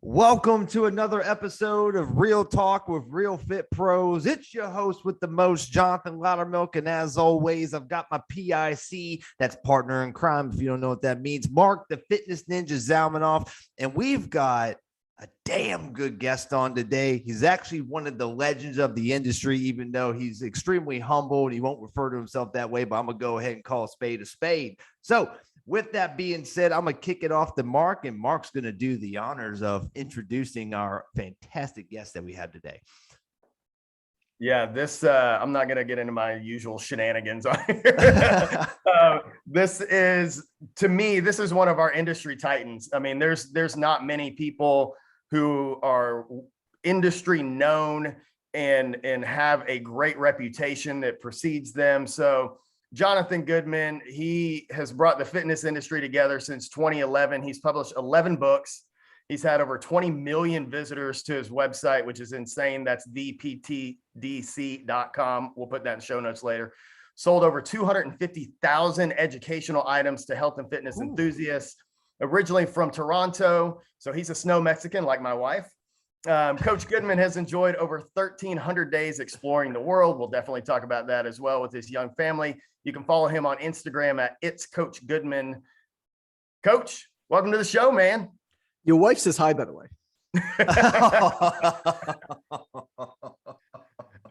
Welcome to another episode of Real Talk with Real Fit Pros. It's your host with the most, Jonathan Loudermilk. And as always, I've got my PIC, that's partner in crime, if you don't know what that means, Mark, the Fitness Ninja Zalmanoff. And we've got a damn good guest on today. He's actually one of the legends of the industry, even though he's extremely humble and he won't refer to himself that way, but I'm going to go ahead and call a spade a spade. So with that being said, I'm going to kick it off to Mark, and Mark's going to do the honors of introducing our fantastic guest that we have today. Yeah, I'm not going to get into my usual shenanigans on here. This is one of our industry titans. I mean, there's not many people who are industry known and have a great reputation that precedes them. So Jonathan Goodman, he has brought the fitness industry together since 2011. He's published 11 books. He's had over 20 million visitors to his website, which is insane. That's theptdc.com. We'll put that in show notes later. Sold over 250,000 educational items to health and fitness enthusiasts. Originally from Toronto, so he's a snow Mexican like my wife. Coach Goodman has enjoyed over 1,300 days exploring the world. We'll definitely talk about that as well with his young family. You can follow him on Instagram at It's Coach Goodman. Coach, welcome to the show, man. Your wife says hi, by the way.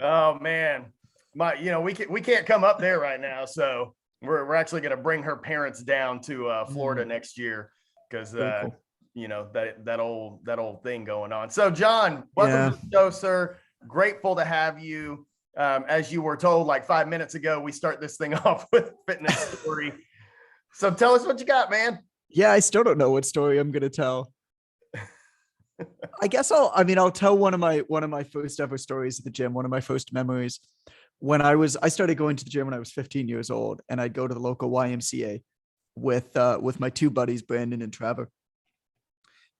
Oh man, we can't come up there right now, so we're actually going to bring her parents down to Florida next year because cool. that old thing going on. So John, welcome to the show, sir. Grateful to have you. As you were told like 5 minutes ago, we start this thing off with fitness story. So tell us what you got, man. Yeah, I still don't know what story I'm going to tell. I guess I'll tell one of my first ever stories at the gym. One of my first memories when I started going to the gym when I was 15 years old, and I'd go to the local YMCA with my two buddies, Brandon and Trevor.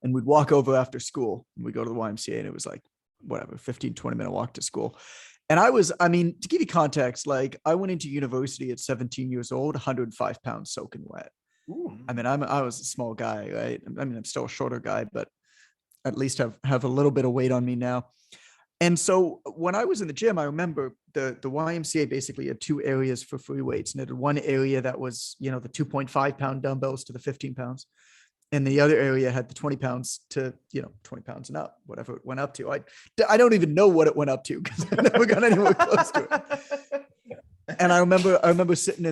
And we'd walk over after school and we'd go to the YMCA, and it was like, whatever, 15, 20 minute walk to school. And to give you context, like I went into university at 17 years old, 105 pounds soaking wet. Ooh. I mean, I was a small guy, right? I mean, I'm still a shorter guy, but at least have a little bit of weight on me now. And so when I was in the gym, I remember the YMCA basically had two areas for free weights. And it had one area that was, the 2.5 pound dumbbells to the 15 pounds. And the other area had the 20 pounds to, 20 pounds and up, whatever it went up to. I don't even know what it went up to because I never got anywhere close to it. And I remember sitting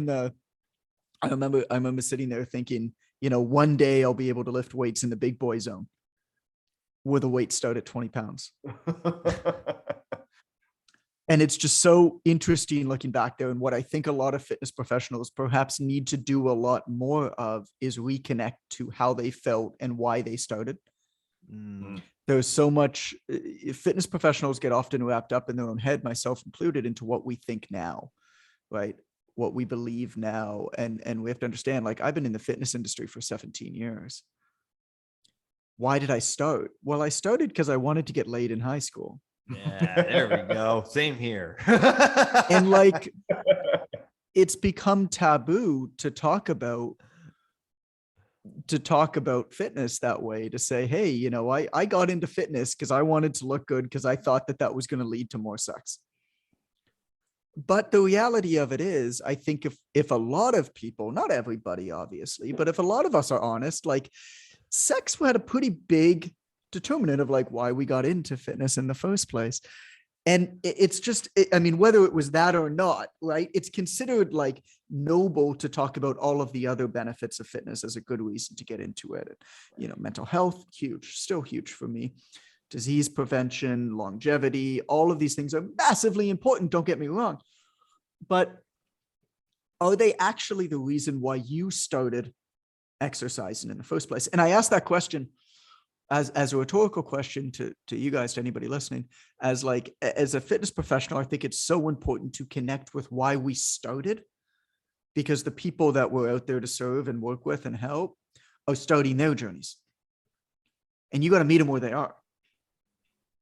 sitting there thinking, one day I'll be able to lift weights in the big boy zone where the weights start at 20 pounds. And it's just so interesting looking back there. And what I think a lot of fitness professionals perhaps need to do a lot more of is reconnect to how they felt and why they started. There's so much fitness professionals get often wrapped up in their own head, myself included, into what we think now, right? What we believe now. And we have to understand, like, I've been in the fitness industry for 17 years. Why did I start? Well, I started because I wanted to get laid in high school. Yeah, there we go. Same here. And like, it's become taboo to talk about fitness that way, to say, hey, I got into fitness because I wanted to look good because I thought that was going to lead to more sex. But the reality of it is, I think if a lot of people, not everybody, obviously, but if a lot of us are honest, like sex had a pretty big determinant of like why we got into fitness in the first place. And it's just, whether it was that or not, right? It's considered like noble to talk about all of the other benefits of fitness as a good reason to get into it. Mental health, huge, still huge for me. Disease prevention, longevity, all of these things are massively important. Don't get me wrong. But are they actually the reason why you started exercising in the first place? And I asked that question as a rhetorical question to you guys, to anybody listening, as a fitness professional. I think it's so important to connect with why we started, because the people that we're out there to serve and work with and help are starting their journeys. And you got to meet them where they are,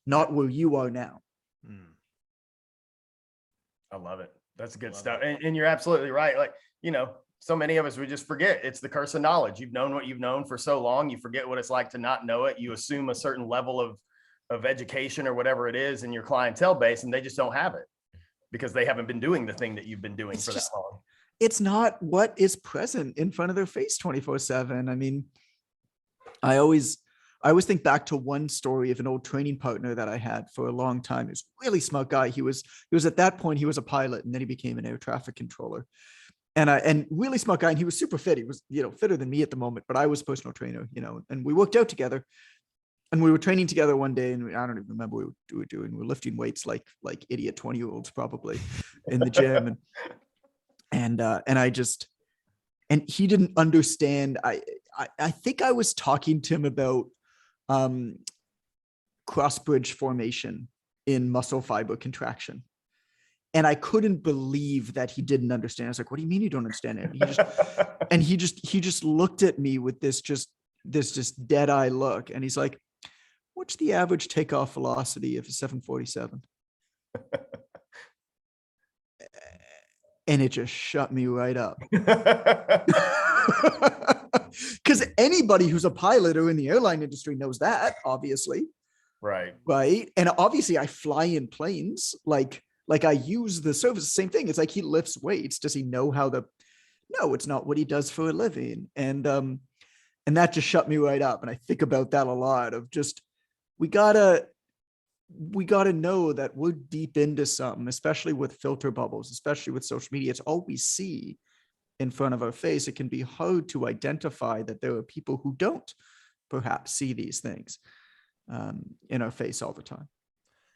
not where you are now. I love it. That's good stuff. And you're absolutely right. Like, So many of us, we just forget. It's the curse of knowledge. You've known what you've known for so long, you forget what it's like to not know it. You assume a certain level of education or whatever it is in your clientele base, and they just don't have it because they haven't been doing the thing that you've been doing for that long. It's not what is present in front of their face 24/7. I mean, I always think back to one story of an old training partner that I had for a long time. He was a really smart guy. He was at that point, he was a pilot, and then he became an air traffic controller. And really smart guy. And he was super fit. He was, fitter than me at the moment, but I was personal trainer, and we worked out together, and we were training together one day. And I don't even remember what we were doing. We were lifting weights like idiot 20-year-olds probably in the gym. And he didn't understand. I think I was talking to him about cross bridge formation in muscle fiber contraction. And I couldn't believe that he didn't understand. I was like, what do you mean you don't understand it? And he just looked at me with this dead eye look. And he's like, what's the average takeoff velocity of a 747? And it just shut me right up. Because anybody who's a pilot or in the airline industry knows that, obviously. Right. And obviously I fly in planes, like I use the service, same thing. It's like he lifts weights. Does he know how no, it's not what he does for a living. And that just shut me right up. And I think about that a lot of just, we gotta know that we're deep into something, especially with filter bubbles, especially with social media. It's all we see in front of our face. It can be hard to identify that there are people who don't perhaps see these things in our face all the time.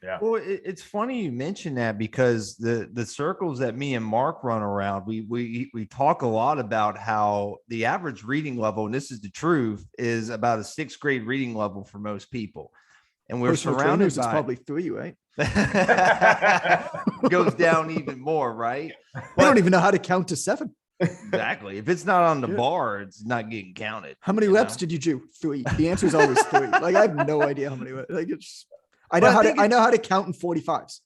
Yeah. Well, it's funny you mention that, because the circles that me and Mark run around, we talk a lot about how the average reading level, and this is the truth, is about a 6th grade reading level for most people. And we're Personal surrounded trainers, by it's probably 3, right? Goes down even more, right? I don't even know how to count to 7. Exactly. If it's not on the bar, it's not getting counted. How many reps did you do? 3. The answer is always 3. Like I have no idea how many. Like I know how to count in 45s.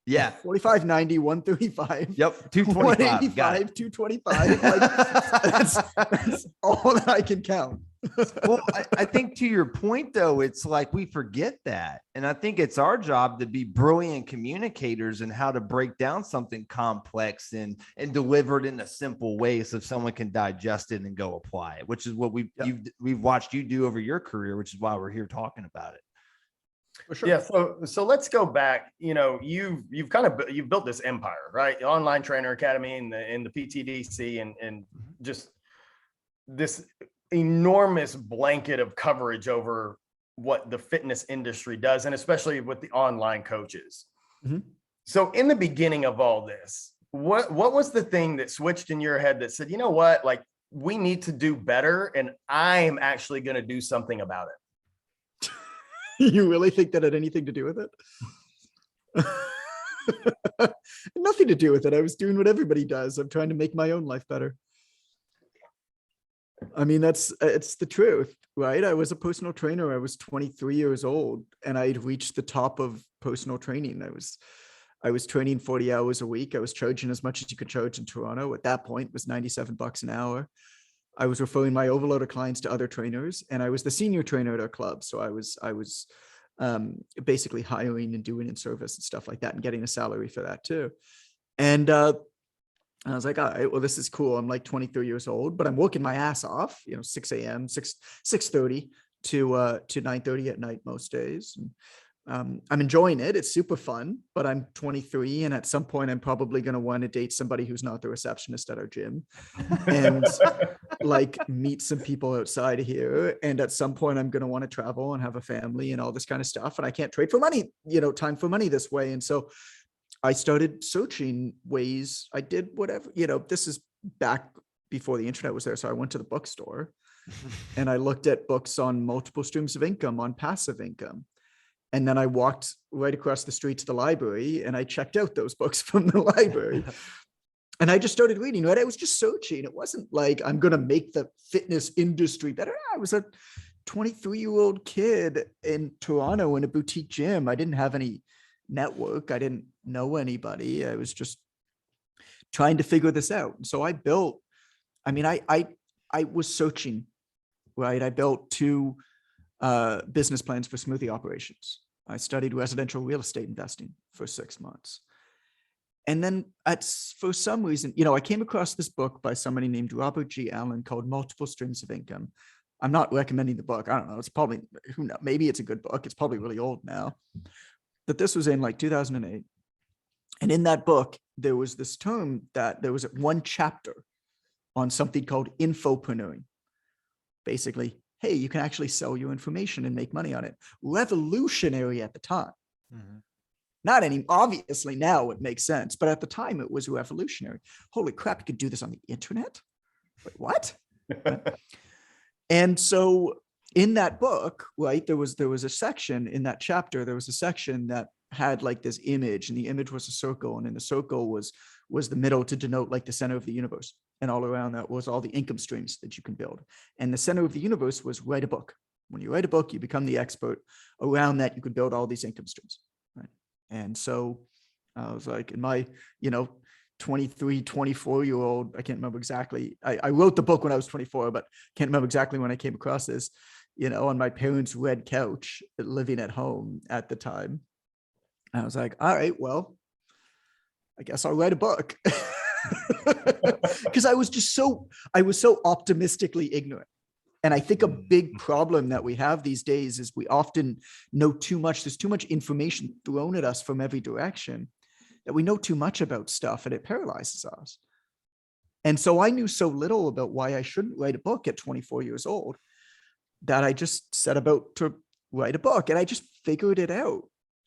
Yeah. 45, 90, 135. Yep. 225. 185, 225. Like that's all that I can count. Well, I think to your point, though, it's like we forget that. And I think it's our job to be brilliant communicators and how to break down something complex and deliver it in a simple way so someone can digest it and go apply it, which is what we've watched you do over your career, which is why we're here talking about it. For sure. Yeah. So let's go back. You've built this empire, right? The Online Trainer Academy and the PTDC and just this enormous blanket of coverage over what the fitness industry does, and especially with the online coaches. Mm-hmm. So in the beginning of all this, what was the thing that switched in your head that said, you know what, like we need to do better, and I am actually going to do something about it? You really think that had anything to do with it? Nothing to do with it. I was doing what everybody does. I'm trying to make my own life better. I mean, it's the truth, right? I was a personal trainer. I was 23 years old, and I'd reached the top of personal training. I was training 40 hours a week. I was charging as much as you could charge in Toronto. At that point, it was $97 an hour. I was referring my overloader clients to other trainers, and I was the senior trainer at our club. So I was basically hiring and doing in service and stuff like that, and getting a salary for that too. And I was like, all right, well, this is cool. I'm like 23 years old, but I'm working my ass off, 6 a.m., 6:30 to 9:30 at night most days. And, I'm enjoying it. It's super fun, but I'm 23. And at some point, I'm probably going to want to date somebody who's not the receptionist at our gym and like meet some people outside of here. And at some point, I'm going to want to travel and have a family and all this kind of stuff. And I can't trade for money, time for money this way. And so I started searching ways. I did whatever, this is back before the internet was there. So I went to the bookstore and I looked at books on multiple streams of income, on passive income. And then I walked right across the street to the library and I checked out those books from the library. And I just started reading, right? I was just searching. It wasn't like I'm going to make the fitness industry better. I was a 23-year-old kid in Toronto in a boutique gym. I didn't have any network. I didn't know anybody. I was just trying to figure this out. So I built I mean, I was searching, right? I built 2 business plans for smoothie operations. I studied residential real estate investing for 6 months. And then for some reason, I came across this book by somebody named Robert G. Allen called Multiple Streams of Income. I'm not recommending the book. I don't know. It's probably, who knows, maybe it's a good book. It's probably really old now. But this was in like 2008. And in that book, there was this term that there was 1 chapter on something called infopreneuring. Basically, hey, you can actually sell your information and make money on it. Revolutionary at the time. Mm-hmm. Not any, obviously now it makes sense, but at the time it was revolutionary. Holy crap, you could do this on the internet? Wait, what? And so in that book, right, there was a section in that chapter, there was a section that had like this image, and the image was a circle, and in the circle was the middle to denote like the center of the universe. And all around that was all the income streams that you can build. And the center of the universe was write a book. When you write a book, you become the expert. Around that, you could build all these income streams, right? And so I was like, in my, 23, 24-year-old, I can't remember exactly. I wrote the book when I was 24, but can't remember exactly when I came across this, on my parents' red couch, living at home at the time. I was like, all right, well, I guess I'll write a book. Because I was so optimistically ignorant. And I think a big problem that we have these days is we often know too much. There's too much information thrown at us from every direction that we know too much about stuff, and it paralyzes us. And so I knew so little about why I shouldn't write a book at 24 years old that I just set about to write a book, and I just figured it out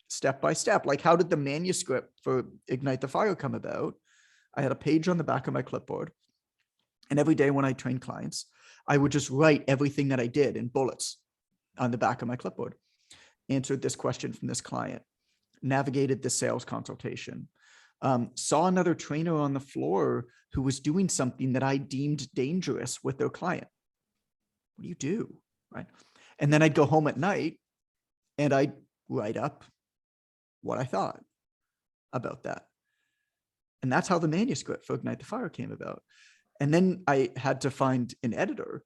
step by step. Like, how did the manuscript for Ignite the Fire come about? I had a page on the back of my clipboard, and every day when I trained clients, I would just write everything that I did in bullets on the back of my clipboard. Answered this question from this client, navigated the sales consultation, saw another trainer on the floor who was doing something that I deemed dangerous with their client. What do you do, right? And then I'd go home at night and I'd write up what I thought about that. And that's how the manuscript for Ignite the Fire came about. And then I had to find an editor.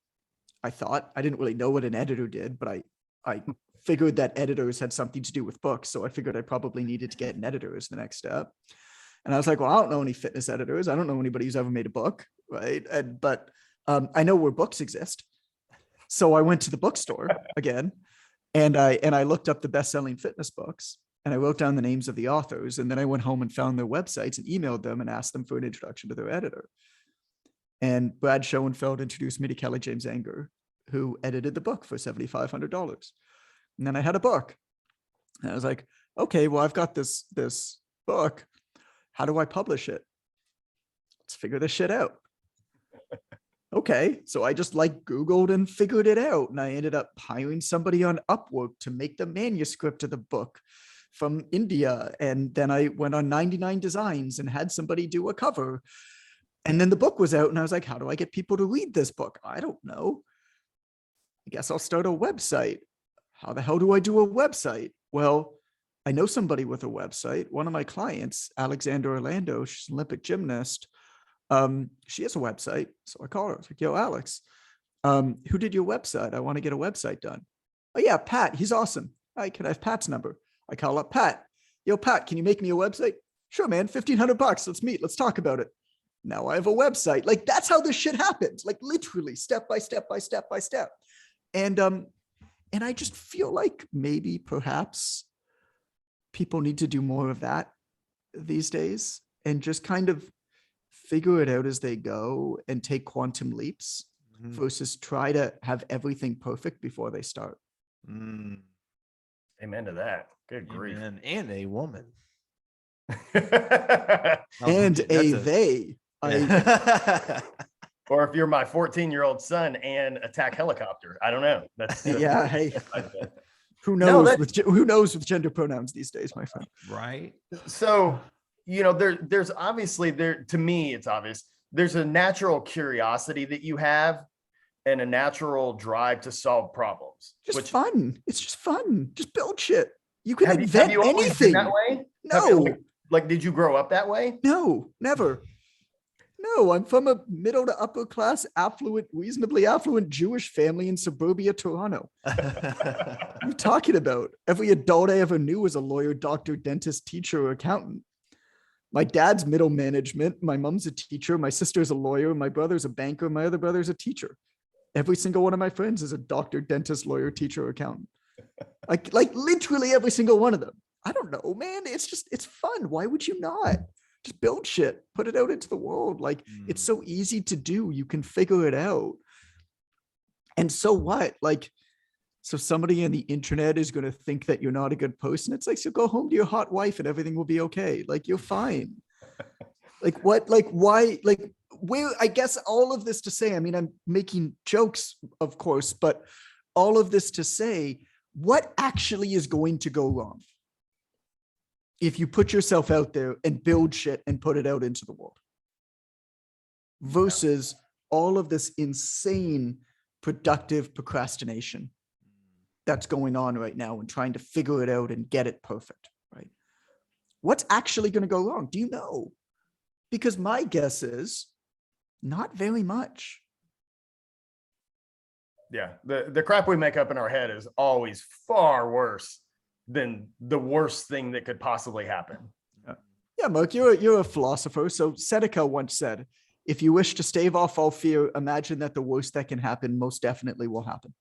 I thought, I didn't really know what an editor did, but I figured that editors had something to do with books. So I figured I probably needed to get an editor as the next step. And I was like, well, I don't know any fitness editors. I don't know anybody who's ever made a book, right? But I know where books exist. So I went to the bookstore again, and I looked up the best-selling fitness books, and I wrote down the names of the authors. And then I went home and found their websites and emailed them and asked them for an introduction to their editor. And Brad Schoenfeld introduced me to Kelly James Anger, who edited the book for $7,500. And then I had a book. And I was like, okay, well, I've got this book. How do I publish it? Let's figure this shit out. Okay, so I just Googled and figured it out. And I ended up hiring somebody on Upwork to make the manuscript of the book from India. And then I went on 99 Designs and had somebody do a cover. And then the book was out, and I was like, how do I get people to read this book? I don't know. I guess I'll start a website. How the hell do I do a website? Well, I know somebody with a website. One of my clients, Alexander Orlando, she's an Olympic gymnast. She has a website. So I call her. I was like, yo, Alex, who did your website? I want to get a website done. Oh yeah, Pat, he's awesome. Can I have Pat's number? I call up Pat. Yo, Pat, can you make me a website? Sure, man, $1,500. Let's meet. Let's talk about it. Now I have a website. Like, that's how this shit happens. Like, literally step by step by step by step. And I just feel like maybe perhaps people need to do more of that these days and just kind of figure it out as they go and take quantum leaps versus try to have everything perfect before they start. Amen to that. Good grief. Amen. And a woman. And they. Or if you're my 14-year-old son and attack helicopter, I don't know. That's yeah. Hey, who knows? Who knows with gender pronouns these days, my friend? Right. So, there's obviously to me, it's obvious. There's a natural curiosity that you have and a natural drive to solve problems. Fun. It's just fun. Just build shit. You can invent have you always anything. been that way? No. Did you grow up that way? No, never. No, I'm from a middle to upper class, affluent, reasonably affluent Jewish family in suburbia Toronto. What are you talking about? Every adult I ever knew was a lawyer, doctor, dentist, teacher, or accountant. My dad's middle management. My mom's a teacher. My sister's a lawyer. My brother's a banker. My other brother's a teacher. Every single one of my friends is a doctor, dentist, lawyer, teacher, or accountant. Like literally every single one of them. I don't know, man. It's fun. Why would you not? Just build shit, put it out into the world. Like it's so easy to do. You can figure it out. And so what? Like, so somebody on the internet is going to think that you're not a good person. It's like, so go home to your hot wife and everything will be okay. Like, you're fine. Like what? Like why? Like where? I guess all of this to say, I mean, I'm making jokes, of course, but all of this to say, what actually is going to go wrong if you put yourself out there and build shit and put it out into the world versus all of this insane productive procrastination that's going on right now and trying to figure it out and get it perfect, right? What's actually going to go wrong? Do you know? Because my guess is not very much. Yeah. The crap we make up in our head is always far worse than the worst thing that could possibly happen. Yeah, Mark, you're a philosopher. So Seneca once said, if you wish to stave off all fear, imagine that the worst that can happen most definitely will happen.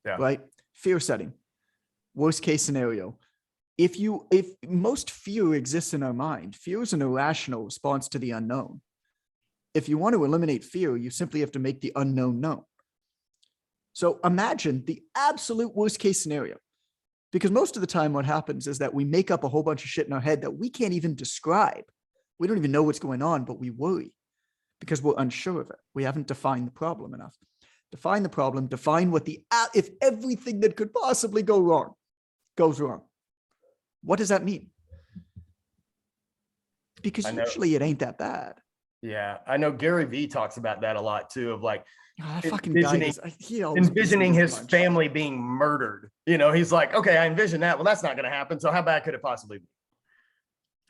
Yeah. Right? Fear setting. Worst case scenario. If most fear exists in our mind, fear is an irrational response to the unknown. If you want to eliminate fear, you simply have to make the unknown known. So imagine the absolute worst case scenario. Because most of the time what happens is that we make up a whole bunch of shit in our head that we can't even describe. We don't even know what's going on, but we worry because we're unsure of it. We haven't defined the problem enough. Define the problem, define what if everything that could possibly go wrong goes wrong. What does that mean? Because usually it ain't that bad. Yeah. I know Gary Vee talks about that a lot too, of like, that fucking guy envisioning his family being murdered. You know, he's like, okay, I envision that. Well, that's not going to happen. So how bad could it possibly be?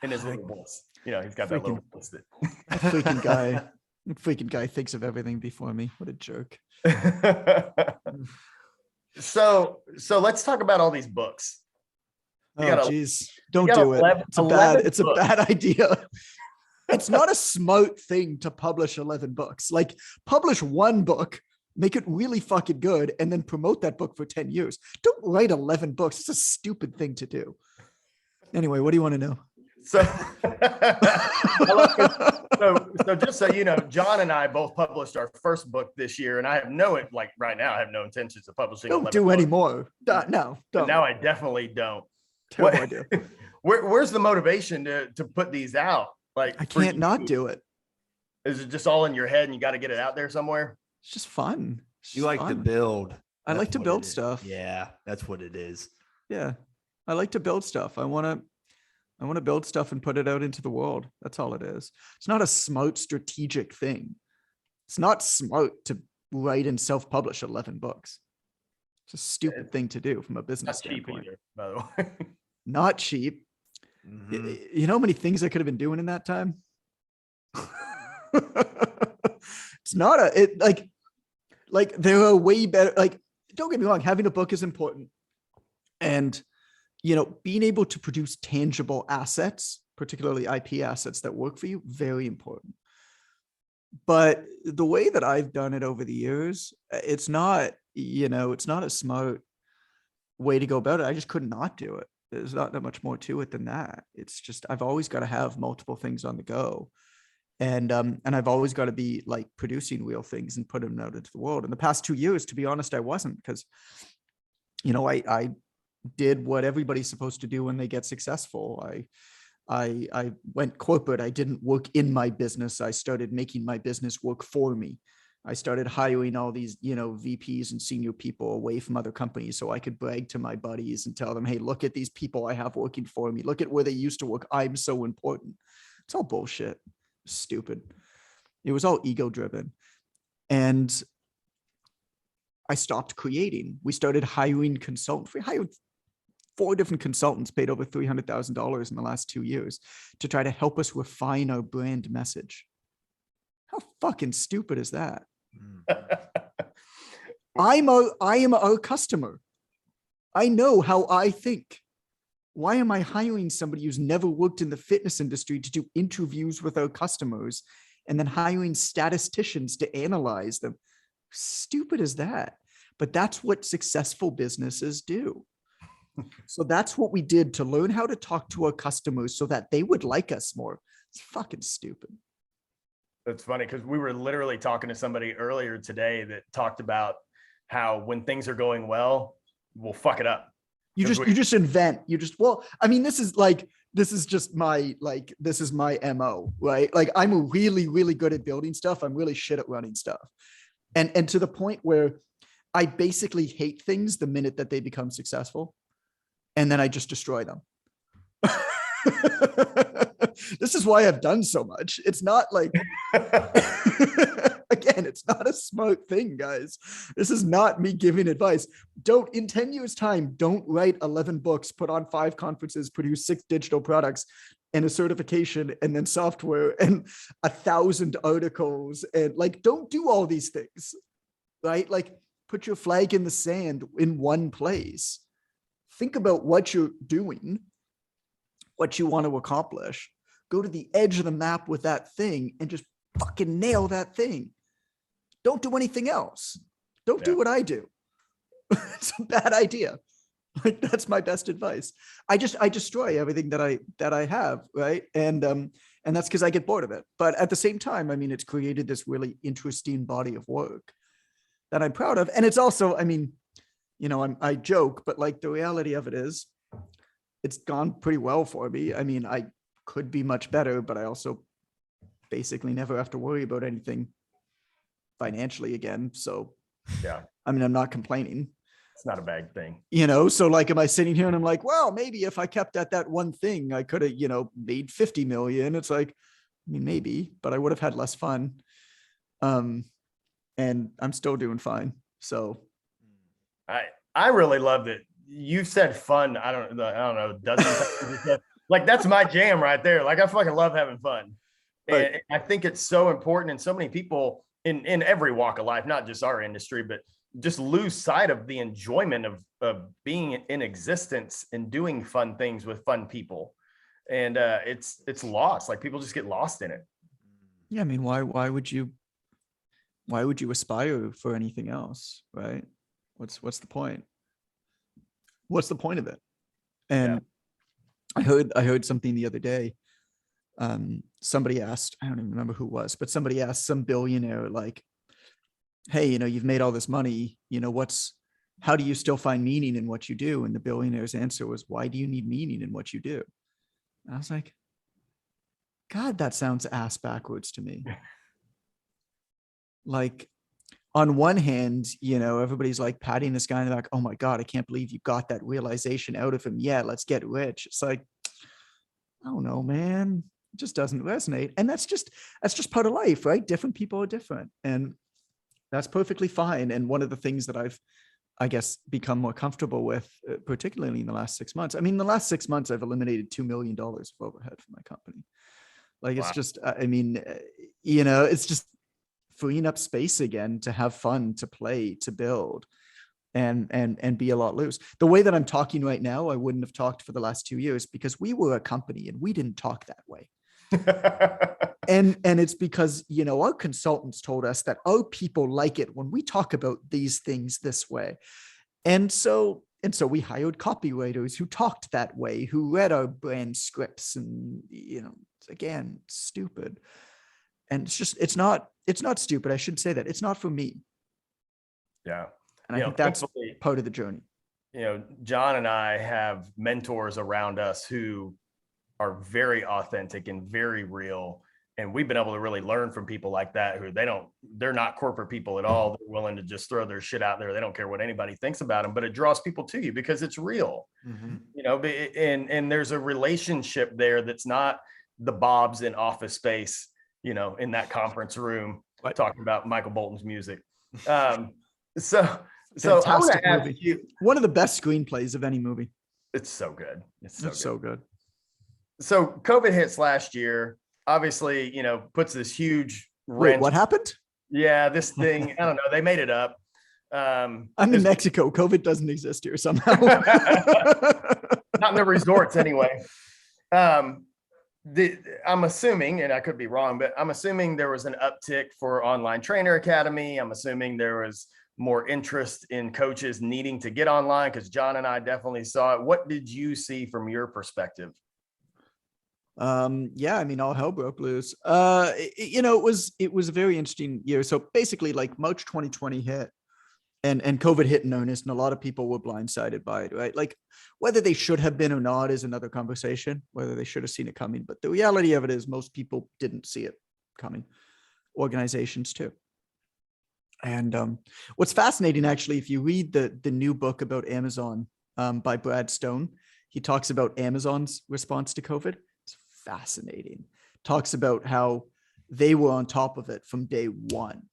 In his little voice, you know, he's got that little voice that freaking guy thinks of everything before me. What a jerk. So let's talk about all these books. Oh, geez. Don't do it. It's a bad idea. It's not a smart thing to publish 11 books. Like, publish one book, make it really fucking good, and then promote that book for 10 years. Don't write 11 books. It's a stupid thing to do. Anyway, what do you want to know? So just so you know, John and I both published our first book this year, and I have right now I have no intentions of publishing. Don't do any more. No, don't. Now I definitely don't. Terrible idea. Where's the motivation to put these out? Like, I can't not do it. Is it just all in your head and you got to get it out there somewhere? It's just fun. You like to build. I like to build stuff. Yeah, that's what it is. Yeah, I like to build stuff. I want to build stuff and put it out into the world. That's all it is. It's not a smart strategic thing. It's not smart to write and self-publish 11 books. It's a stupid thing to do from a business standpoint. Cheap either, by the way. Not cheap. Mm-hmm. You know how many things I could have been doing in that time? It's not like there are way better, like, don't get me wrong, having a book is important. And, you know, being able to produce tangible assets, particularly IP assets that work for you, very important. But the way that I've done it over the years, it's not a smart way to go about it. I just could not do it. There's not that much more to it than that. It's just, I've always got to have multiple things on the go. And I've always got to be like producing real things and put them out into the world. In the past 2 years, to be honest, I wasn't, because, you know, I did what everybody's supposed to do when they get successful. I went corporate. I didn't work in my business. I started making my business work for me. I started hiring all these, you know, VPs and senior people away from other companies so I could brag to my buddies and tell them, hey, look at these people I have working for me. Look at where they used to work. I'm so important. It's all bullshit. Stupid. It was all ego driven. And I stopped creating. We started hiring consultants. We hired 4 different consultants, paid over $300,000 in the last 2 years to try to help us refine our brand message. How fucking stupid is that? Mhm. I am a customer. I know how I think. Why am I hiring somebody who's never worked in the fitness industry to do interviews with our customers and then hiring statisticians to analyze them? Stupid as that. But that's what successful businesses do. So that's what we did to learn how to talk to our customers so that they would like us more. It's fucking stupid. That's funny because we were literally talking to somebody earlier today that talked about how when things are going well, we'll fuck it up. You just invent. Well, I mean, this is my MO, right? Like I'm really, really good at building stuff. I'm really shit at running stuff. And to the point where I basically hate things the minute that they become successful. And then I just destroy them. This is why I've done so much. It's not like, again, it's not a smart thing, guys. This is not me giving advice. In 10 years time, don't write 11 books, put on 5 conferences, produce 6 digital products and a certification and then software and 1,000 articles. And like, don't do all these things, right? Like put your flag in the sand in one place. Think about what you're doing, what you want to accomplish. Go to the edge of the map with that thing and just fucking nail that thing. Don't do anything else. Don't do what I do. It's a bad idea. Like that's my best advice. I destroy everything that I have, right? And that's because I get bored of it. But at the same time, I mean, it's created this really interesting body of work that I'm proud of. And it's also, I mean, you know, I joke, but like the reality of it is, it's gone pretty well for me. I mean, I could be much better, but I also basically never have to worry about anything financially again. So Yeah, I mean, I'm not complaining. it's not a bad thing. You know, so like, am I sitting here and I'm like, well, maybe if I kept at that one thing, I could have, you know, made 50 million. It's like, I mean, maybe, but I would have had less fun. And I'm still doing fine. So I really loved it. You said fun. I don't know, dozens. Like that's my jam right there. Like I fucking love having fun. Right. And I think it's so important. And so many people in every walk of life, not just our industry, but just lose sight of the enjoyment of being in existence and doing fun things with fun people. And it's lost. Like people just get lost in it. Yeah. I mean, why would you aspire for anything else? Right. What's the point? What's the point of it? And yeah. I heard something the other day. Somebody asked, I don't even remember who it was, but somebody asked some billionaire, like, hey, you know, you've made all this money, you know, how do you still find meaning in what you do? And the billionaire's answer was, why do you need meaning in what you do? And I was like, God, that sounds ass backwards to me. Like, on one hand, you know, everybody's like patting this guy in the back. Oh my God, I can't believe you got that realization out of him. Yeah, let's get rich. It's like, I don't know, man. It just doesn't resonate. And that's just part of life, right? Different people are different. And that's perfectly fine. And one of the things that I've, I guess, become more comfortable with, particularly in the last 6 months. I mean, in the last 6 months, I've eliminated $2 million of overhead for my company. Like, it's just, I mean, you know, it's just freeing up space again to have fun, to play, to build, and be a lot loose. The way that I'm talking right now, I wouldn't have talked for the last 2 years because we were a company and we didn't talk that way. And it's because, you know, our consultants told us that our people like it when we talk about these things this way. And so we hired copywriters who talked that way, who read our brand scripts, and, you know, again, stupid. And it's not stupid. I should say that it's not for me. Yeah. And I think that's part of the journey. You know, John and I have mentors around us who are very authentic and very real. And we've been able to really learn from people like that, who they're not corporate people at all. They're willing to just throw their shit out there. They don't care what anybody thinks about them, but it draws people to you because it's real, you know, and there's a relationship there that's not the Bobs in Office Space, you know, in that conference room talking about Michael Bolton's music. So I want to ask you, one of the best screenplays of any movie. It's so good. It's so good. So COVID hits last year, obviously, you know, puts this huge Wait, what happened? Yeah, this thing, I don't know. They made it up. I'm in Mexico. COVID doesn't exist here somehow. Not in the resorts anyway. I'm assuming, and I could be wrong, but I'm assuming there was an uptick for Online Trainer Academy. I'm assuming there was more interest in coaches needing to get online, because John and I definitely saw it. What did you see from your perspective? Yeah, I mean, all hell broke loose. It was a very interesting year. So basically, like, March 2020 hit, and COVID hit in earnest, and a lot of people were blindsided by it, right? Like, whether they should have been or not is another conversation, whether they should have seen it coming. But the reality of it is most people didn't see it coming. Organizations too. And what's fascinating, actually, if you read the new book about Amazon by Brad Stone, he talks about Amazon's response to COVID. It's fascinating. Talks about how they were on top of it from day one.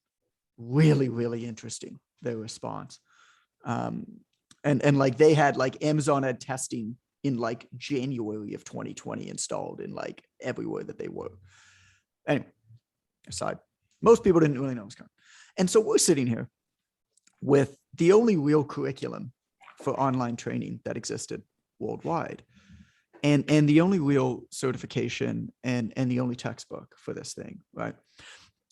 Really, really interesting, their response. And like, they had, like, Amazon had testing in like January of 2020 installed in like everywhere that they were. Anyway, aside, most people didn't really know it was coming. And so we're sitting here with the only real curriculum for online training that existed worldwide, and the only real certification and the only textbook for this thing, right?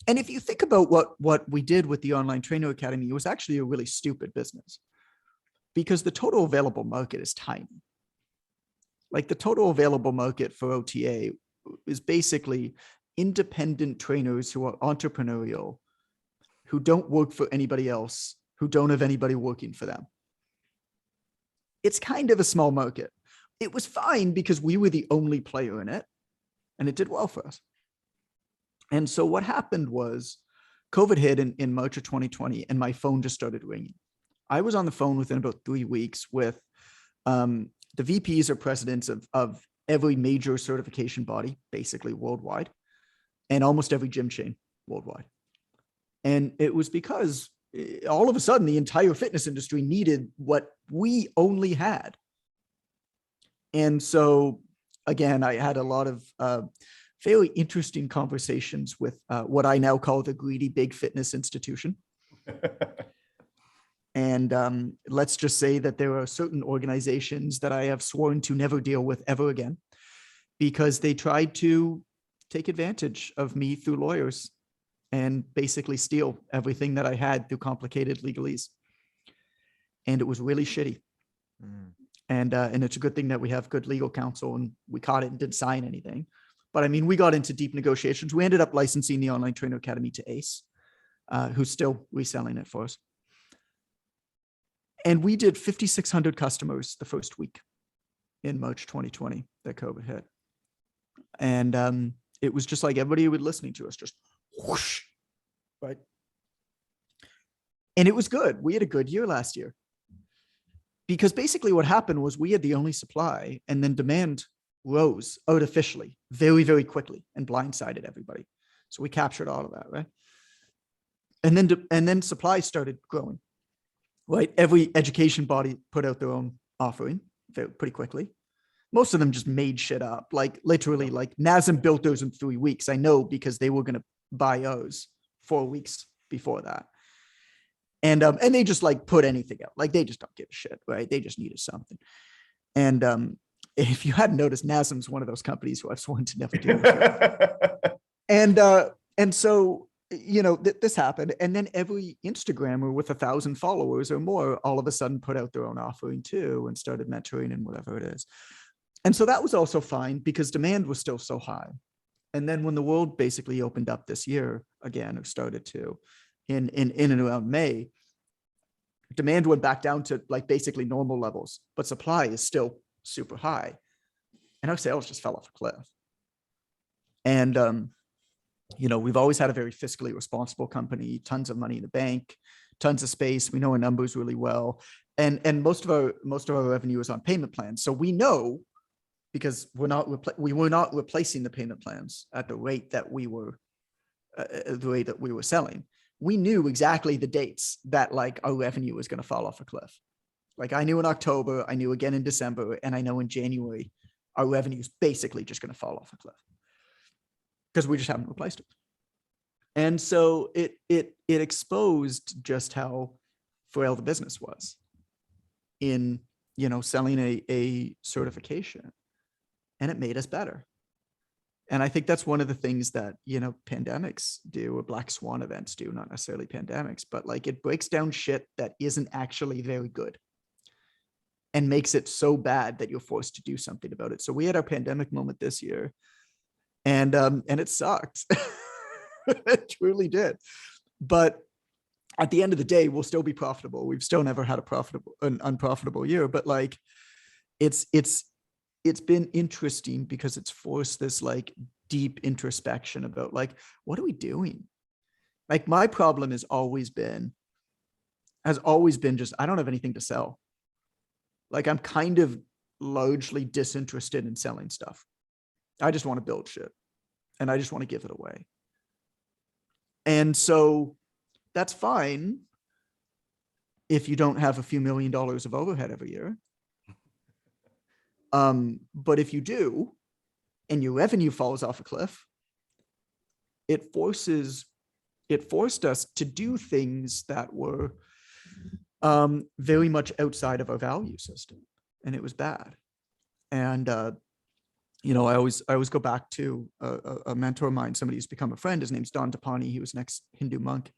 And if you think about what we did with the Online Trainer Academy, it was actually a really stupid business, because the total available market is tiny. Like, the total available market for OTA is basically independent trainers who are entrepreneurial, who don't work for anybody else, who don't have anybody working for them. It's kind of a small market. It was fine because we were the only player in it, and it did well for us. And so what happened was COVID hit in March of 2020, and my phone just started ringing. I was on the phone within about 3 weeks with the VPs or presidents of every major certification body, basically worldwide, and almost every gym chain worldwide. And it was because all of a sudden the entire fitness industry needed what we only had. And so, again, I had a lot of fairly interesting conversations with what I now call the greedy big fitness institution. And let's just say that there are certain organizations that I have sworn to never deal with ever again, because they tried to take advantage of me through lawyers and basically steal everything that I had through complicated legalese. And it was really shitty. Mm. And it's a good thing that we have good legal counsel, and we caught it and didn't sign anything. But I mean, we got into deep negotiations. We ended up licensing the Online Trainer Academy to Ace, who's still reselling it for us. And we did 5,600 customers the first week in March 2020 that COVID hit. And it was just like everybody who was listening to us just whoosh, right? And it was good. We had a good year last year, because basically what happened was we had the only supply, and then demand rose artificially very, very quickly and blindsided everybody. So we captured all of that, right? And then supply started growing, right? Every education body put out their own offering pretty quickly. Most of them just made shit up, like literally, like NASM built those in 3 weeks. I know, because they were going to buy ours 4 weeks before that. And they just like put anything out. Like, they just don't give a shit, right? They just needed something. And if you hadn't noticed, NASM's one of those companies who I've sworn to never deal with. And so, you know, this happened. And then every Instagrammer with 1,000 followers or more all of a sudden put out their own offering too, and started mentoring and whatever it is. And so that was also fine, because demand was still so high. And then when the world basically opened up this year again, or started to, in and around May, demand went back down to like basically normal levels, but supply is still super high. And our sales just fell off a cliff. And, you know, we've always had a very fiscally responsible company, tons of money in the bank, tons of space. We know our numbers really well. And most of our revenue is on payment plans. So we know, because we were not replacing the payment plans at the rate that we were selling. We knew exactly the dates that like our revenue was going to fall off a cliff. Like, I knew in October, I knew again in December, and I know in January, our revenue is basically just going to fall off a cliff, because we just haven't replaced it. And so it exposed just how frail the business was in, selling a certification, and it made us better. And I think that's one of the things that, pandemics do, or black swan events do, not necessarily pandemics, but like it breaks down shit that isn't actually very good and makes it so bad that you're forced to do something about it. So we had our pandemic moment this year, and it sucked. It truly did. But at the end of the day, we'll still be profitable. We've still never had an unprofitable year, but like it's been interesting because it's forced this like deep introspection about like, what are we doing? Like my problem has always been just, I don't have anything to sell. Like I'm kind of largely disinterested in selling stuff. I just want to build shit and I just want to give it away. And so that's fine if you don't have a few $1 million of overhead every year. But if you do, and your revenue falls off a cliff, it forced us to do things that were very much outside of our value system, and it was bad. And I always go back to a mentor of mine, somebody who's become a friend. His name's Don Dapani. He was an ex-Hindu monk,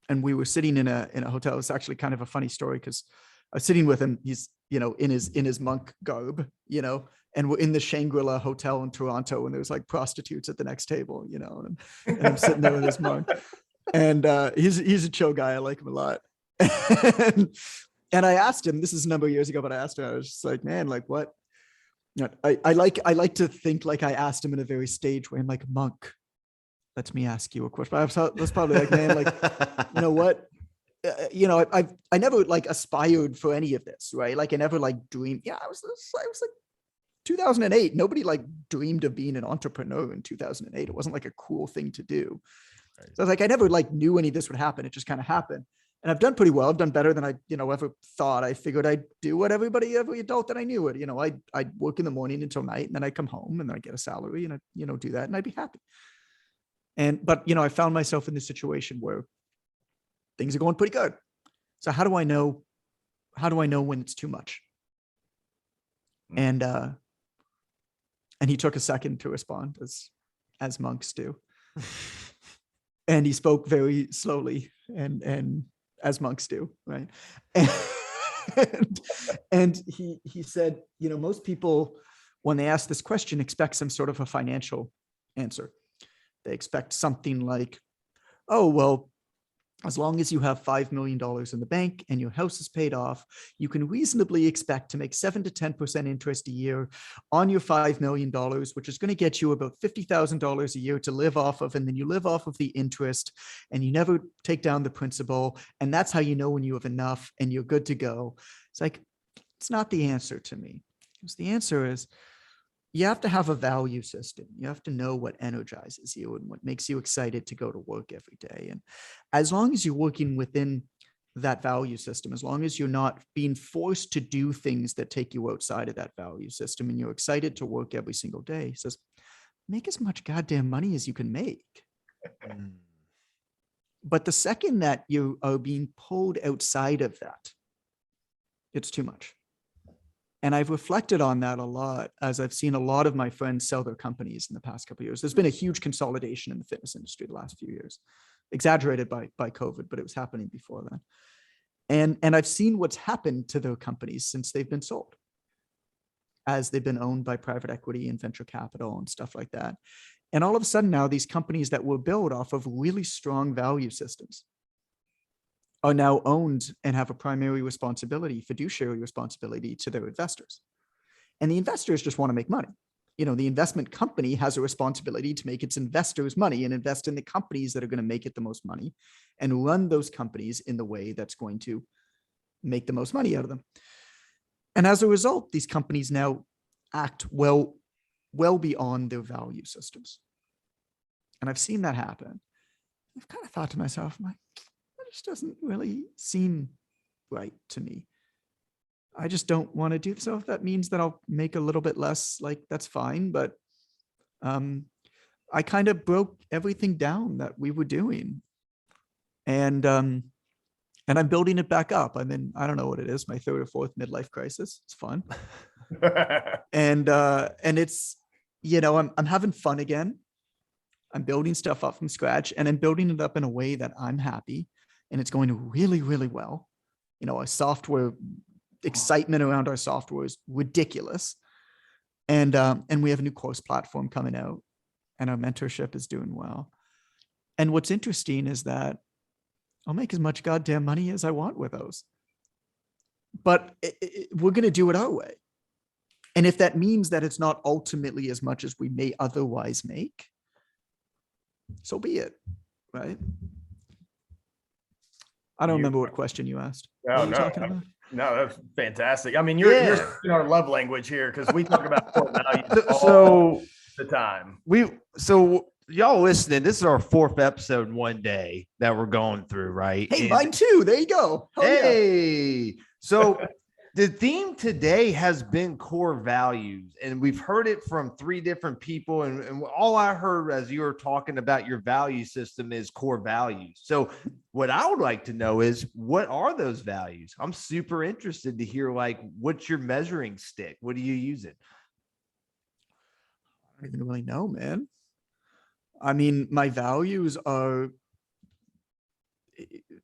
and we were sitting in a hotel. It's actually kind of a funny story because I was sitting with him. He's in his monk garb, and we're in the Shangri-La Hotel in Toronto, and there's like prostitutes at the next table, and I'm sitting there with this monk, and he's a chill guy. I like him a lot. And I asked him, this is a number of years ago, but I asked him, I was just like, man, like what? I like to think like I asked him in a very stage way. I'm like, monk, let me ask you a question. I was probably like, man, like, you know what? I never like aspired for any of this, right? Like I never like dreamed. Yeah, I was like 2008. Nobody like dreamed of being an entrepreneur in 2008. It wasn't like a cool thing to do. Right. So I was like, I never like knew any of this would happen. It just kind of happened. And I've done pretty well. I've done better than I, ever thought. I figured I'd do what every adult that I knew would. I'd work in the morning until night, and then I'd come home and then I'd get a salary and I'd, do that, and I'd be happy. But I found myself in this situation where things are going pretty good. So how do I know when it's too much? And he took a second to respond, as monks do. And he spoke very slowly and as monks do, right? And he said, most people, when they ask this question, expect some sort of a financial answer. They expect something like, oh, well, as long as you have $5 million in the bank and your house is paid off, you can reasonably expect to make 7 to 10% interest a year on your $5 million, which is going to get you about $50,000 a year to live off of. And then you live off of the interest and you never take down the principal. And that's how you know when you have enough and you're good to go. It's like, it's not the answer to me. Because the answer is, you have to have a value system. You have to know what energizes you and what makes you excited to go to work every day. And as long as you're working within that value system, as long as you're not being forced to do things that take you outside of that value system, and you're excited to work every single day, he says, make as much goddamn money as you can make. But the second that you are being pulled outside of that, it's too much. And I've reflected on that a lot as I've seen a lot of my friends sell their companies in the past couple of years. There's been a huge consolidation in the fitness industry the last few years, exaggerated by COVID, but it was happening before then. And I've seen what's happened to their companies since they've been sold, as they've been owned by private equity and venture capital and stuff like that. And all of a sudden now, these companies that were built off of really strong value systems are now owned and have a primary responsibility, fiduciary responsibility to their investors. And the investors just want to make money. The investment company has a responsibility to make its investors money and invest in the companies that are going to make it the most money and run those companies in the way that's going to make the most money out of them. And as a result, these companies now act well beyond their value systems. And I've seen that happen. I've kind of thought to myself, just doesn't really seem right to me. I just don't want to do so. If that means that I'll make a little bit less, like that's fine. But I kind of broke everything down that we were doing. And I'm building it back up. I'm in, I don't know what it is, my third or fourth midlife crisis. It's fun. And it's, I'm having fun again. I'm building stuff up from scratch, and I'm building it up in a way that I'm happy, and it's going really, really well. Our software excitement around our software is ridiculous. And we have a new course platform coming out, and our mentorship is doing well. And what's interesting is that I'll make as much goddamn money as I want with those, but we're going to do it our way. And if that means that it's not ultimately as much as we may otherwise make, so be it, right? I don't remember what question you asked. Oh, what were you talking about? No, that's fantastic. I mean, you're speaking our love language here, because we talk about core values all the time. So y'all listening, this is our 4th episode in one day that we're going through, right? Hey, mine too. There you go. Hell hey, so the theme today has been core values, and we've heard it from 3 different people. And all I heard as you were talking about your value system is core values. So what I would like to know is, what are those values? I'm super interested to hear, like, what's your measuring stick? What do you use it? I don't even really know, man. I mean, my values are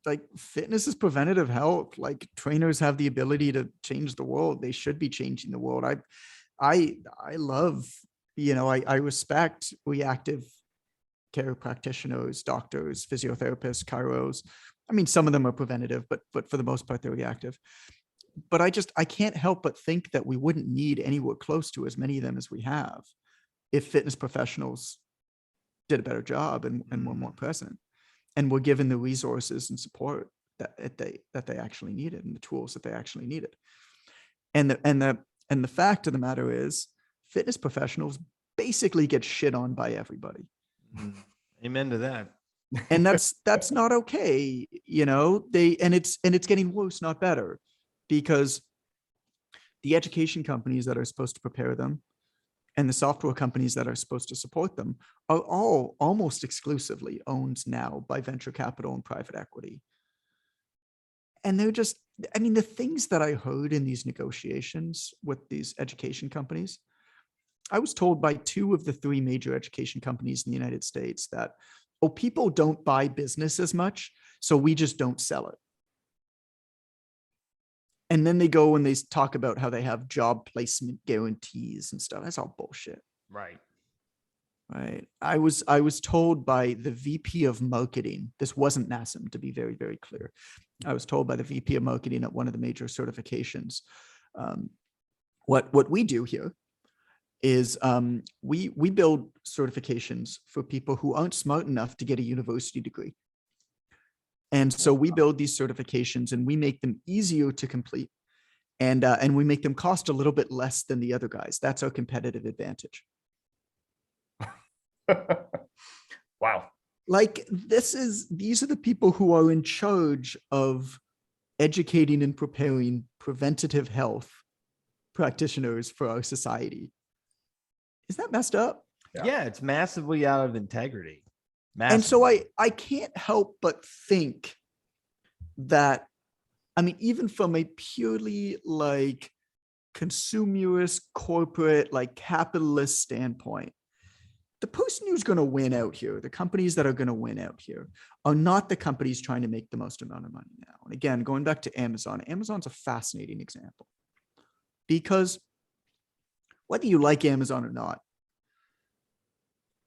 like, fitness is preventative health. Like, trainers have the ability to change the world. They should be changing the world. I love, I respect reactive care practitioners, doctors, physiotherapists, chiros. I mean, some of them are preventative, but for the most part, they're reactive. But I can't help but think that we wouldn't need anywhere close to as many of them as we have if fitness professionals did a better job and were more present, and were given the resources and support that they actually needed, and the tools that they actually needed. And the fact of the matter is, fitness professionals basically get shit on by everybody. Amen to that. And that's not okay. It's getting worse, not better, because the education companies that are supposed to prepare them and the software companies that are supposed to support them are all almost exclusively owned now by venture capital and private equity. And they're just, the things that I heard in these negotiations with these education companies, I was told by 2 of the 3 major education companies in the United States that, people don't buy business as much, so we just don't sell it. And then they go and they talk about how they have job placement guarantees and stuff. That's all bullshit. Right. I was told by the VP of marketing, this wasn't NASM, to be very, very clear. I was told by the VP of marketing at one of the major certifications, what we do here is we build certifications for people who aren't smart enough to get a university degree. And so we build these certifications and we make them easier to complete, and we make them cost a little bit less than the other guys. That's our competitive advantage. Wow. Like, these are the people who are in charge of educating and preparing preventative health practitioners for our society. Isn't that messed up? Yeah, it's massively out of integrity. And so I can't help but think that, even from a purely like consumerist, corporate, like capitalist standpoint, the person who's going to win out here, the companies that are going to win out here, are not the companies trying to make the most amount of money now. And again, going back to Amazon, Amazon's a fascinating example, because whether you like Amazon or not,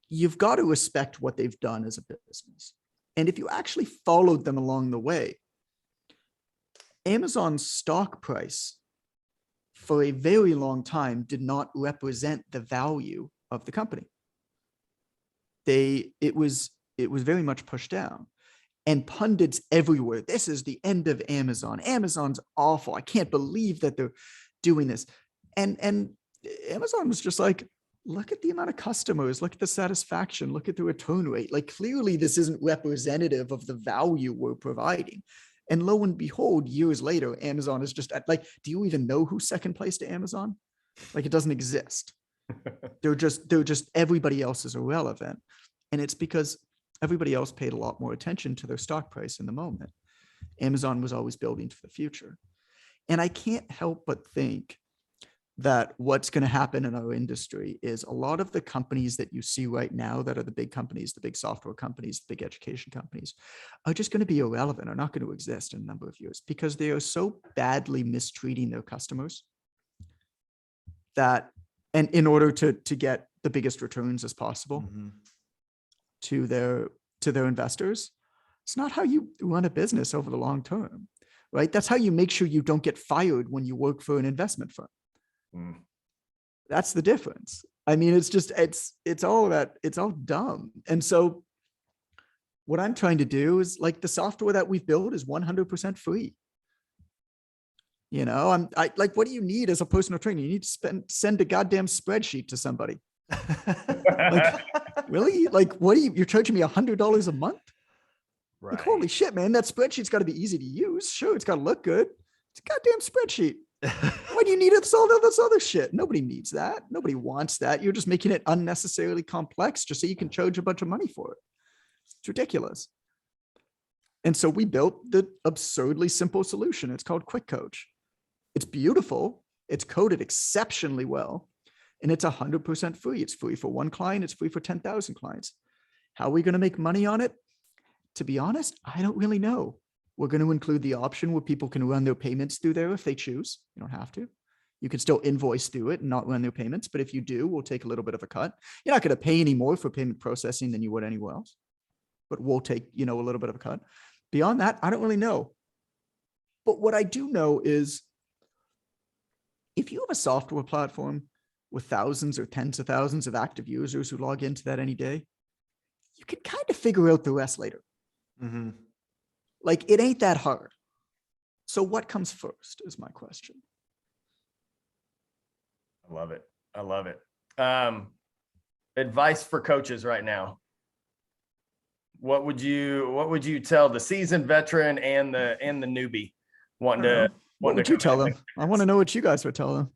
you've got to respect what they've done as a business. And if you actually followed them along the way, Amazon's stock price for a very long time did not represent the value of the company. It was very much pushed down, and pundits everywhere, this is the end of Amazon. Amazon's awful. I can't believe that they're doing this. And Amazon was just like, look at the amount of customers, look at the satisfaction, look at the return rate. Like, clearly this isn't representative of the value we're providing. And lo and behold, years later, Amazon is just at, like, do you even know who's second place to Amazon? Like, it doesn't exist. They're just everybody else is irrelevant. And it's because everybody else paid a lot more attention to their stock price in the moment. Amazon was always building for the future. And I can't help but think that what's going to happen in our industry is a lot of the companies that you see right now that are the big companies, the big software companies, the big education companies, are just going to be irrelevant, are not going to exist in a number of years because they are so badly mistreating their customers that, and in order to get the biggest returns as possible to their investors, it's not how you run a business over the long term, right? That's how you make sure you don't get fired when you work for an investment firm. That's the difference. I mean, it's all dumb. And so what I'm trying to do is, like, the software that we've built is 100% free. You know, I like, what do you need as a personal trainer? You need to send a goddamn spreadsheet to somebody. Like, really? Like, what you're charging me $100 a month? Right. Like, holy shit, man, that spreadsheet's got to be easy to use. Sure, it's got to look good. It's a goddamn spreadsheet. Why do you need all this other shit? Nobody needs that. Nobody wants that. You're just making it unnecessarily complex just so you can charge a bunch of money for it. It's ridiculous. And so we built the absurdly simple solution. It's called Quick Coach. It's beautiful. It's coded exceptionally well. And it's 100% free. It's free for one client. It's free for 10,000 clients. How are we going to make money on it? To be honest, I don't really know. We're going to include the option where people can run their payments through there if they choose. You don't have to. You can still invoice through it and not run their payments. But if you do, we'll take a little bit of a cut. You're not going to pay any more for payment processing than you would anywhere else. But we'll take, a little bit of a cut. Beyond that, I don't really know. But what I do know is, if you have a software platform with thousands or tens of thousands of active users who log into that any day, you can kind of figure out the rest later. Like, it ain't that hard. So what comes first is my question. I love it. I love it. Advice for coaches right now. What would you tell the seasoned veteran and the newbie wanting to? What would you tell them? I want to know what you guys would tell them.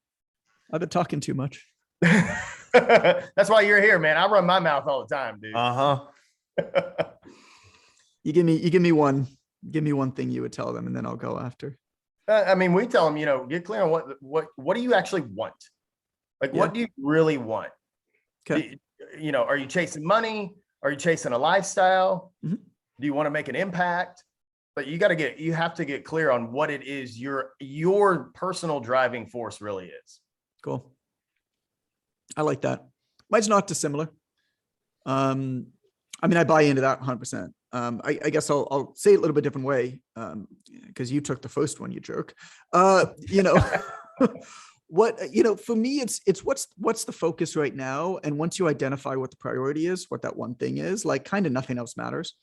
I've been talking too much. That's why you're here, man. I run my mouth all the time, dude. You give me one thing you would tell them, and then I'll go after. I mean, we tell them, get clear on what do you actually want? Like, what do you really want? Okay. Are you chasing money? Are you chasing a lifestyle? Mm-hmm. Do you want to make an impact? But you have to get clear on what it is your personal driving force really is. Cool. I like that. Mine's not dissimilar. I mean, I buy into that 100%. I guess I'll say it a little bit different way, because you took the first one, you jerk. For me, it's what's the focus right now, and once you identify what the priority is, what that one thing is, like, kind of nothing else matters.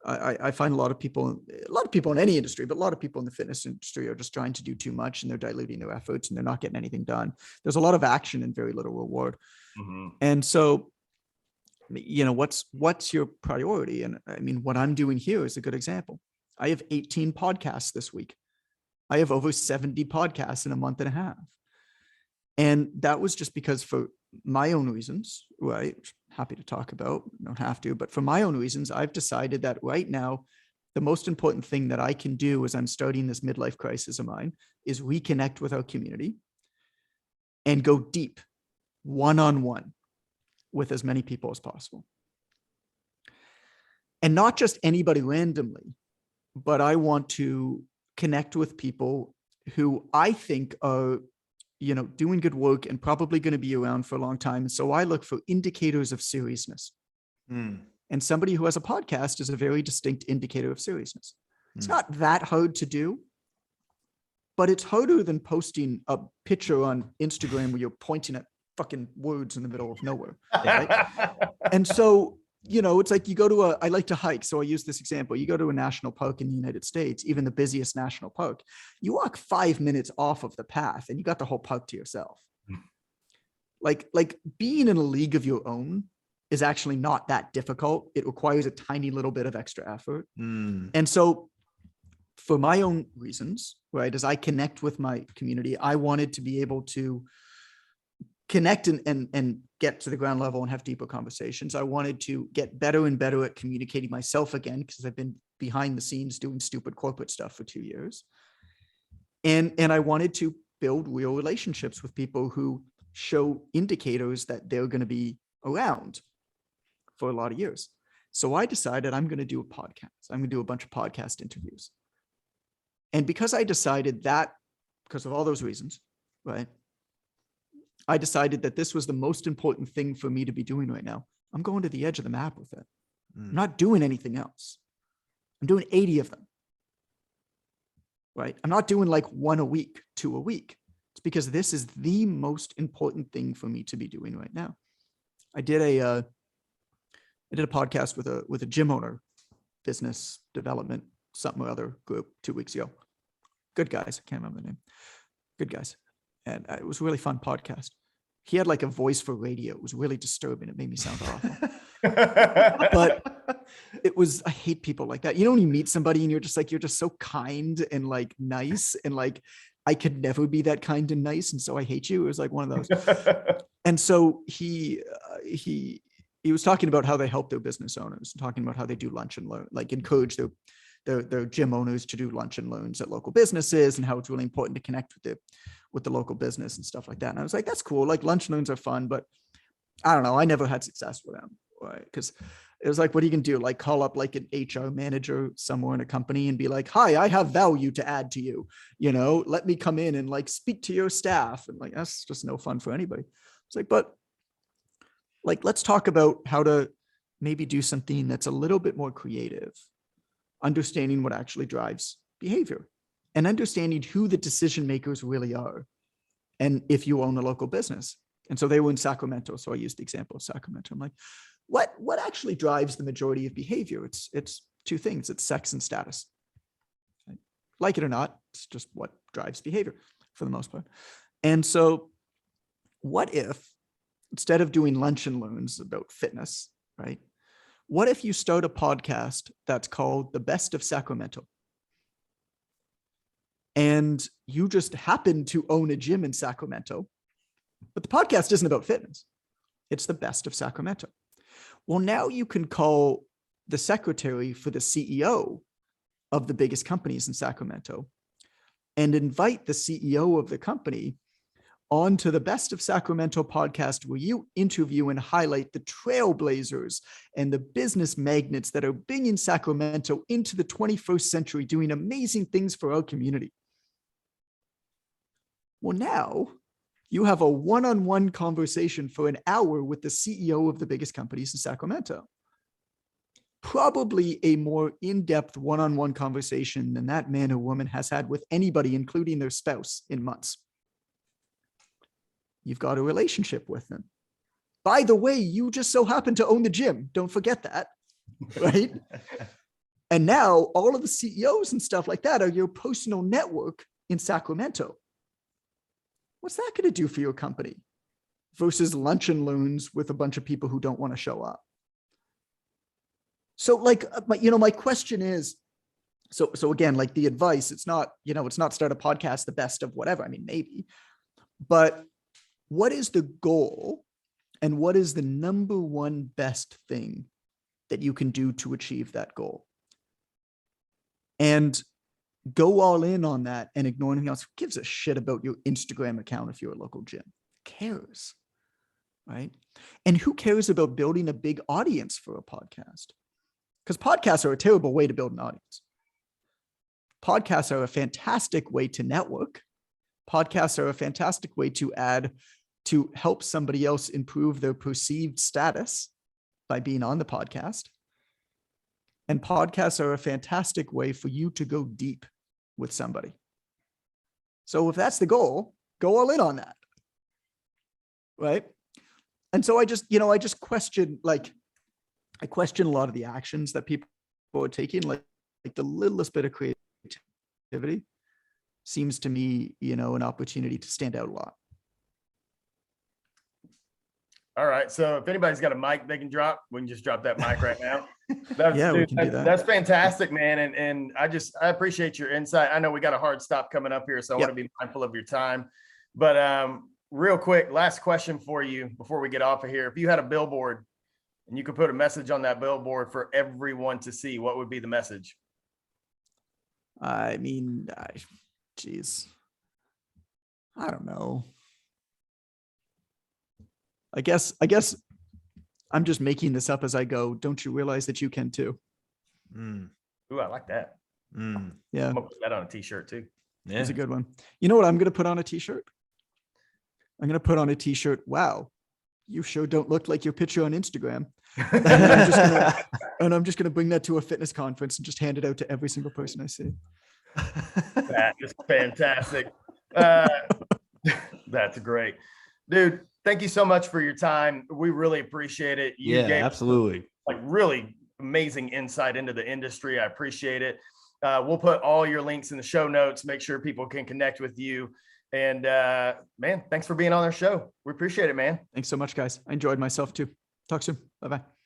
I find a lot of people in any industry, but a lot of people in the fitness industry are just trying to do too much, and they're diluting their efforts, and they're not getting anything done. There's a lot of action and very little reward. And so, what's your priority? And I mean, what I'm doing here is a good example. I have 18 podcasts this week. I have over 70 podcasts in a month and a half. And that was just because, for my own reasons, right? Happy to talk about, don't have to, but for my own reasons, I've decided that right now, the most important thing that I can do as I'm starting this midlife crisis of mine is reconnect with our community and go deep, one-on-one, with as many people as possible. And not just anybody randomly, but I want to connect with people who I think are, doing good work and probably going to be around for a long time. So I look for indicators of seriousness. And somebody who has a podcast is a very distinct indicator of seriousness. It's not that hard to do, but it's harder than posting a picture on Instagram where you're pointing at fucking words in the middle of nowhere. Right? And so, it's like, you go I like to hike. So I use this example. You go to a national park in the United States, even the busiest national park, you walk 5 minutes off of the path and you got the whole park to yourself. Like being in a league of your own is actually not that difficult. It requires a tiny little bit of extra effort. And so, for my own reasons, right, as I connect with my community, I wanted to be able to connect and get to the ground level and have deeper conversations. I wanted to get better and better at communicating myself again, because I've been behind the scenes doing stupid corporate stuff for 2 years. And I wanted to build real relationships with people who show indicators that they're going to be around for a lot of years. So I decided I'm going to do a podcast. I'm going to do a bunch of podcast interviews. And because I decided that, because of all those reasons, right, I decided that this was the most important thing for me to be doing right now. I'm going to the edge of the map with it. I'm not doing anything else. I'm doing 80 of them, right? I'm not doing like 1 a week, 2 a week. It's because this is the most important thing for me to be doing right now. I did a podcast with a gym owner, business development, something or other group 2 weeks ago. Good guys. I can't remember the name. Good guys. And it was a really fun podcast. He had like a voice for radio. It was really disturbing. It made me sound awful. But it was, I hate people like that. You know, when you meet somebody and you're just so kind and like nice, and like, I could never be that kind and nice. And so I hate you. It was like one of those. And so he was talking about how they help their business owners, and talking about how they do lunch and learn, like encourage their gym owners to do lunch and learns at local businesses, and how it's really important to connect with the local business and stuff like that. And I was like, that's cool. Like lunch and learns are fun, but I don't know. I never had success with them, right? Because it was like, what are you going to do? Like call up like an HR manager somewhere in a company and be like, hi, I have value to add to you. You know, let me come in and like speak to your staff. And like, that's just no fun for anybody. It's like, but like, let's talk about how to maybe do something that's a little bit more creative, understanding what actually drives behavior and understanding who the decision makers really are. And if you own a local business. And so they were in Sacramento. So I used the example of Sacramento. I'm like, what actually drives the majority of behavior? It's 2 things. It's sex and status. Like it or not, it's just what drives behavior for the most part. And so what if, instead of doing lunch and learns about fitness, right? What if you start a podcast that's called The Best of Sacramento? And you just happen to own a gym in Sacramento, but the podcast isn't about fitness. It's The Best of Sacramento. Well, now you can call the secretary for the CEO of the biggest companies in Sacramento and invite the CEO of the company onto the Best of Sacramento podcast, where you interview and highlight the trailblazers and the business magnates that are bringing Sacramento into the 21st century, doing amazing things for our community. Well, now you have a one-on-one conversation for an hour with the CEO of the biggest companies in Sacramento. Probably a more in-depth one-on-one conversation than that man or woman has had with anybody, including their spouse, in months. You've got a relationship with them. By the way, you just so happen to own the gym. Don't forget that, right? And now all of the CEOs and stuff like that are your personal network in Sacramento. What's that going to do for your company versus lunch and learns with a bunch of people who don't want to show up? So like, my question is, so again, like the advice, it's not start a podcast, the best of whatever. I mean, maybe, but what is the goal and what is the number one best thing that you can do to achieve that goal? And go all in on that and ignore anything else. Who gives a shit about your Instagram account if you're a local gym? Who cares, right? And who cares about building a big audience for a podcast? Because podcasts are a terrible way to build an audience. Podcasts are a fantastic way to network. Podcasts are a fantastic way to help somebody else improve their perceived status by being on the podcast. And podcasts are a fantastic way for you to go deep with somebody. So if that's the goal, go all in on that. Right. And so I just question, I question a lot of the actions that people are taking, like the littlest bit of creativity seems to me, an opportunity to stand out a lot. All right. So if anybody's got a mic they can drop, we can just drop that mic right now. We can do that. That's fantastic, man. And I appreciate your insight. I know we got a hard stop coming up here, so I want to be mindful of your time. But real quick, last question for you before we get off of here. If you had a billboard and you could put a message on that billboard for everyone to see, what would be the message? I mean, geez, I don't know. I guess I'm just making this up as I go. Don't you realize that you can too? Ooh, I like that. Yeah. I'm gonna put that on a t-shirt too. Yeah. It's a good one. You know what I'm going to put on a t-shirt? I'm going to put on a t-shirt. Wow. You sure don't look like your picture on Instagram. And I'm just going to bring that to a fitness conference and just hand it out to every single person I see. That is fantastic. That's great. Dude, thank you so much for your time. We really appreciate it. You Yeah, gave absolutely. like really amazing insight into the industry. I appreciate it. We'll put all your links in the show notes, make sure people can connect with you. And man, thanks for being on our show. We appreciate it, man. Thanks so much, guys. I enjoyed myself too. Talk soon. Bye-bye.